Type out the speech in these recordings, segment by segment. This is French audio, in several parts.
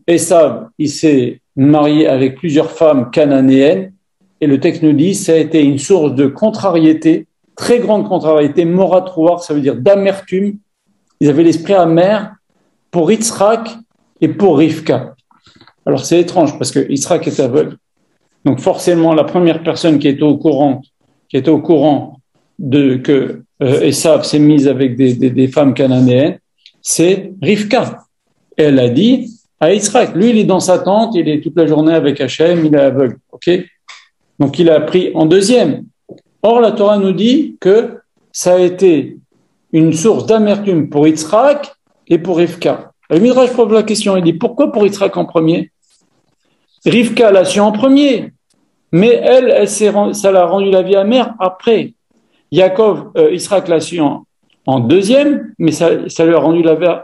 Esav, il s'est marié avec plusieurs femmes cananéennes, et le texte nous dit ça a été une source de contrariété, très grande contrariété, moratoire, ça veut dire d'amertume. Ils avaient l'esprit amer pour Yitzhak et pour Rivka. Alors c'est étrange parce que Yitzhak est aveugle. Donc forcément, la première personne qui était au courant de que Esav s'est mise avec des femmes cananéennes, c'est Rivka. Et elle a dit à Yitzhak, lui il est dans sa tente, il est toute la journée avec Hachem, il est aveugle. Ok. Donc il a pris en deuxième. Or la Torah nous dit que ça a été une source d'amertume pour Yitzhak et pour Rivka. Le Midrash pose la question, il dit pourquoi pour Yitzhak en premier? Rivka l'a su en premier, mais ça l'a rendu la vie amère après. Yitzhak l'a su en deuxième, mais ça lui a rendu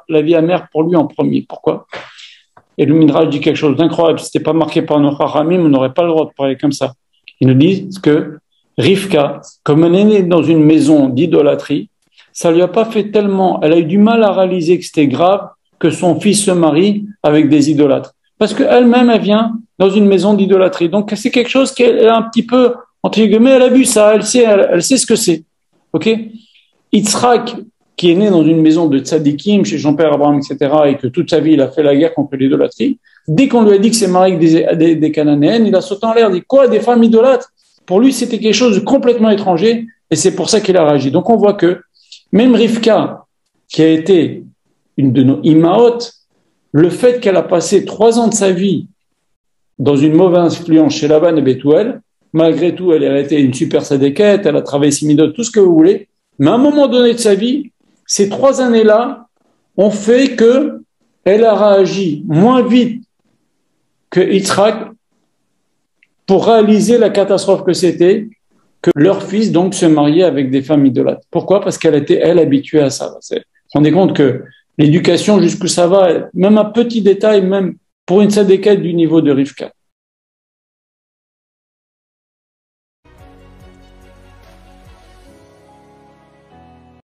la vie amère pour lui en premier. Pourquoi? Et le Midrash dit quelque chose d'incroyable. Si ce n'était pas marqué par nos Chachamim, on n'aurait pas le droit de parler comme ça. Ils nous disent que Rivka, comme elle est née dans une maison d'idolâtrie, ça lui a pas fait tellement, elle a eu du mal à réaliser que c'était grave que son fils se marie avec des idolâtres. Parce qu'elle-même, elle vient dans une maison d'idolâtrie. Donc, c'est quelque chose qu'elle a un petit peu, entre guillemets, elle a vu ça, elle sait ce que c'est. Ok? Yitzhak, qui est né dans une maison de tzadikim, chez Jean-Père Abraham, etc., et que toute sa vie, il a fait la guerre contre l'idolâtrie, dès qu'on lui a dit que c'est marié avec des Cananéennes, il a sauté en l'air, il dit quoi, des femmes idolâtres? Pour lui, c'était quelque chose de complètement étranger, et c'est pour ça qu'il a réagi. Donc, on voit que même Rivka, qui a été une de nos Imaot, le fait qu'elle a passé 3 ans de sa vie dans une mauvaise influence chez Laban et Bethuel, malgré tout, elle a été une super sadéquette, elle a travaillé Simidot, tout ce que vous voulez, mais à un moment donné de sa vie, ces 3 années-là ont fait qu'elle a réagi moins vite que Yitzhak pour réaliser la catastrophe que c'était que leur fils donc se mariait avec des femmes idolâtres. Pourquoi? Parce qu'elle était, elle, habituée à ça. Vous vous rendez compte que l'éducation, jusqu'où ça va, même un petit détail, même pour une sadéquette du niveau de Rivka.